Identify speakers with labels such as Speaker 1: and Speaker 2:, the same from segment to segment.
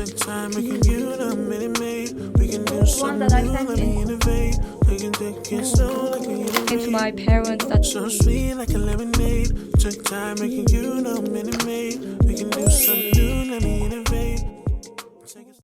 Speaker 1: Take time, we can get a minute made. We can do something
Speaker 2: that I
Speaker 1: new,
Speaker 2: sent
Speaker 1: let me innovate. We can take it slow like we
Speaker 2: to my
Speaker 1: innovate.
Speaker 2: parents that
Speaker 1: So sweet like a lemonade. Took time, we can get a minute made. We can do something new, let me innovate. Take it-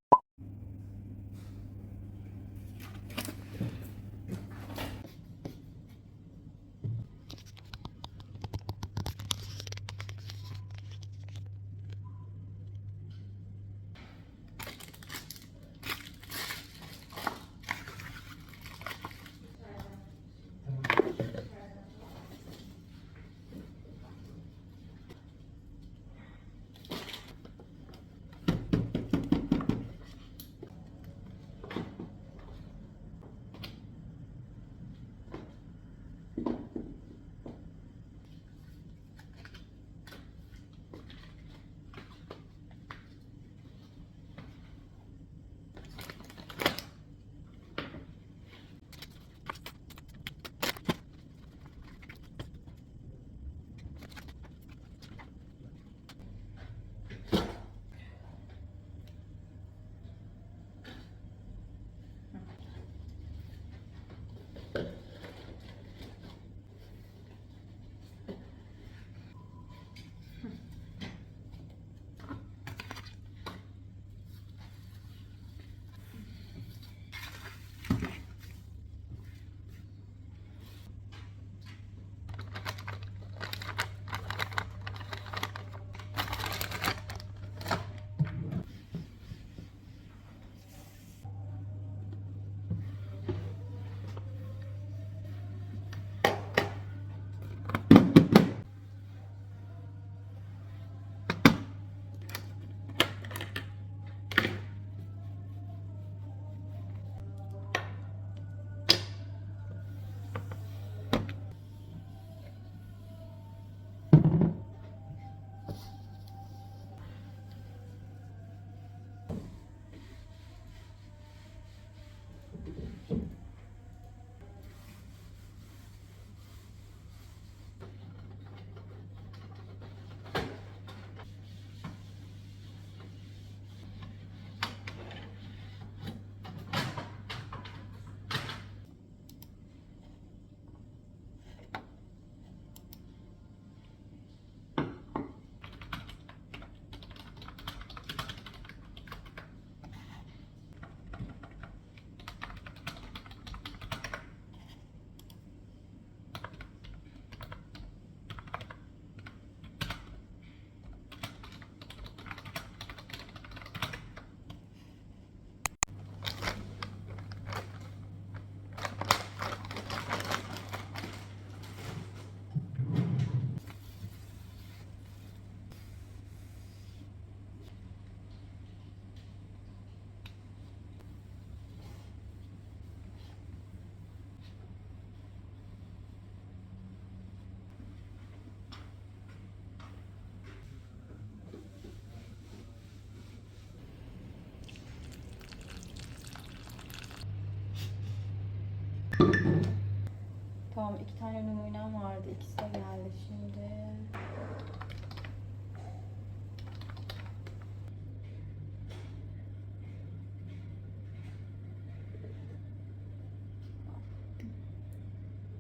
Speaker 2: tamam, 2 tane numunem vardı. İkisi de geldi şimdi.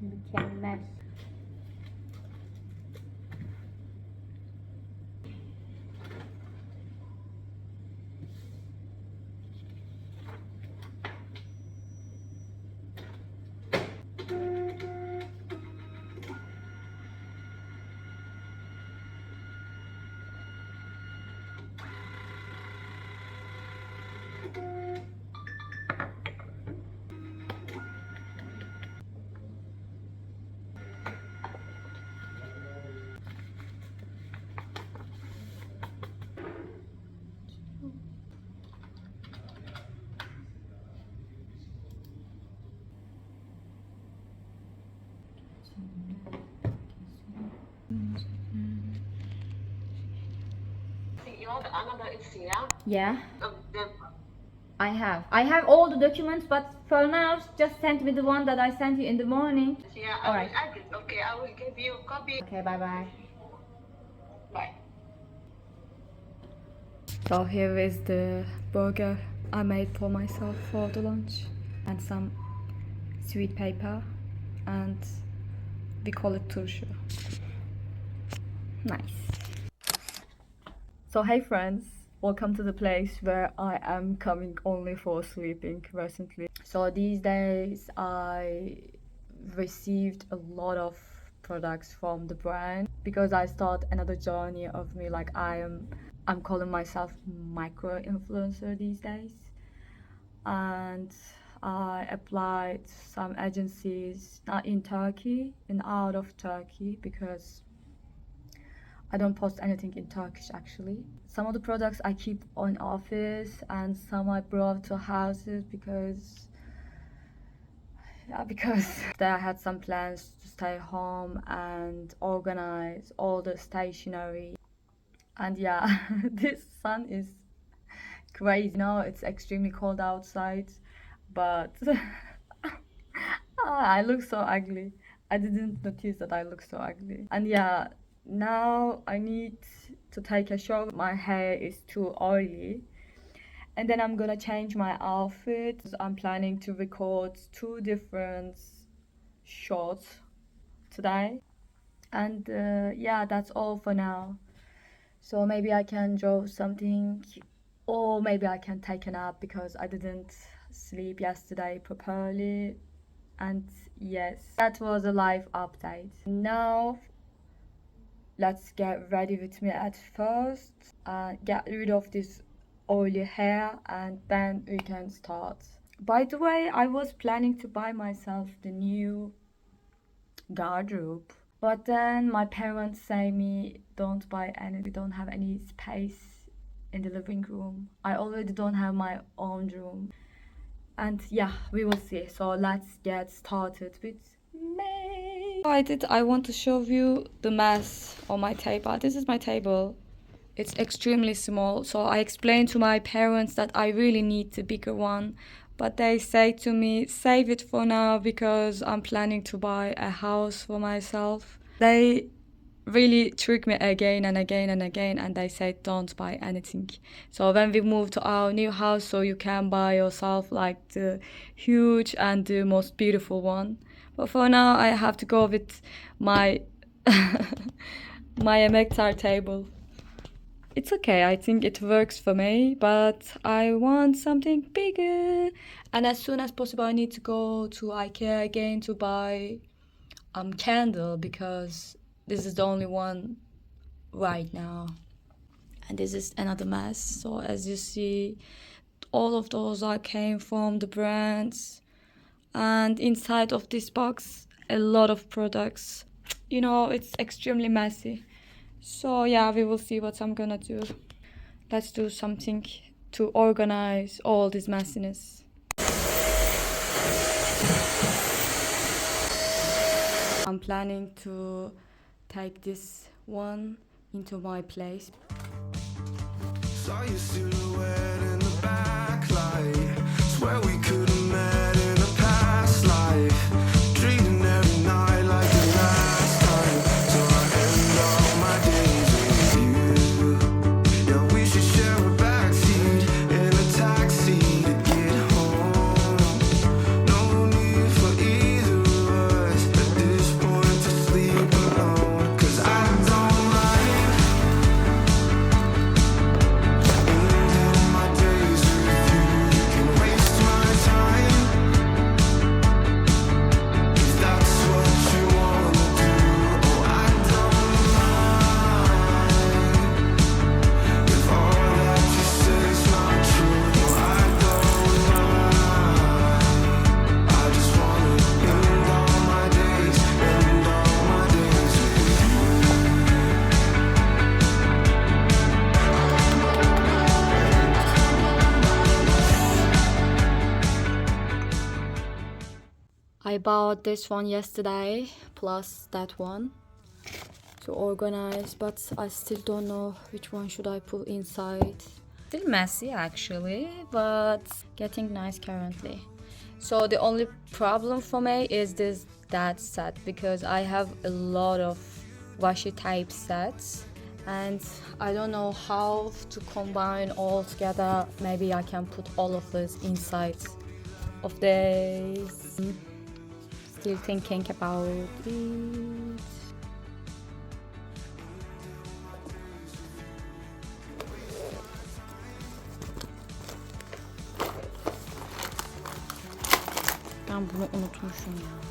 Speaker 2: Mükemmel.
Speaker 3: You want another Instagram?
Speaker 2: Yeah,
Speaker 3: The
Speaker 2: I have all the documents, but for now, just send me the one that I sent you in the morning.
Speaker 3: yeah, I
Speaker 2: Alright.
Speaker 3: will add it. Okay, I will give you a copy.
Speaker 2: Okay, bye bye.
Speaker 3: Bye.
Speaker 2: So here is the burger I made for myself for the lunch, and some sweet paper, and we call it turşu. Nice. So hey friends, welcome to the place where I am coming only for sleeping recently. So these days I received a lot of products from the brand because I start another journey of me, like I'm calling myself micro influencer these days, and I applied some agencies not in Turkey and out of Turkey because I don't post anything in Turkish actually. Some of the products I keep on office and some I brought to houses because I had some plans to stay home and organize all the stationery. And yeah, this sun is crazy. Now it's extremely cold outside, but I look so ugly. I didn't notice that I look so ugly. And yeah, now I need to take a shower. My hair is too oily. And then I'm gonna change my outfit. I'm planning to record 2 different shorts today. And yeah, that's all for now. So maybe I can draw something, or maybe I can take a nap because I didn't sleep yesterday properly. And yes, that was a live update. Now let's get ready with me at first, get rid of this oily hair, and then we can start. By the way, I was planning to buy myself the new garderobe, but then my parents say me don't buy any, we don't have any space in the living room. I already don't have my own room. And yeah, we will see. So let's get started with me. I want to show you the mess on my table. This is my table. It's extremely small. So I explained to my parents that I really need the bigger one. But they say to me, save it for now because I'm planning to buy a house for myself. They really trick me again and again and again, and they say don't buy anything. So when we move to our new house, so you can buy yourself like the huge and the most beautiful one. But for now I have to go with my my emektar table. It's okay, I think it works for me, but I want something bigger. And as soon as possible I need to go to IKEA again to buy candle because this is the only one right now. And this is another mess. So as you see, all of those are came from the brands, and inside of this box a lot of products. You know, it's extremely messy. So yeah, we will see what I'm gonna do. Let's do something to organize all this messiness. I'm planning to take this one into my place.
Speaker 1: Saw your silhouette in the backlight. Swear we could have met in a past life. Dreaming every night like the last time. So I end all my days with you. Yeah, we should share a backseat in a taxi to get home. No need for either of us at this point to sleep alone. 'Cause I don't like ending my days with you. You can waste my time if that's what you wanna do. Oh, I don't mind if all that you say is not true. No, I don't mind. I just wanna end all my days with you.
Speaker 2: I bought this one yesterday, plus that one, to organize, but I still don't know which one should I put inside. Still messy actually, but getting nice currently. So the only problem for me is that set, because I have a lot of washi type sets and I don't know how to combine all together. Maybe I can put all of this inside of this. Still thinking about it. Ben bunu unutmuşum ya.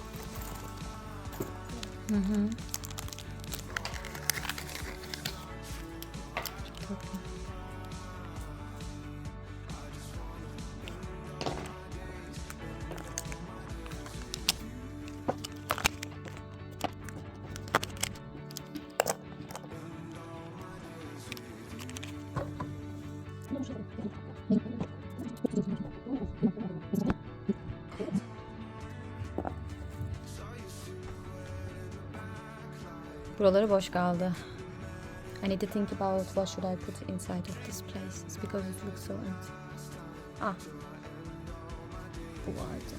Speaker 2: Buraları boş kaldı. I need to think about what should I put inside of this place because it looks so empty. Ah. Bu vardı.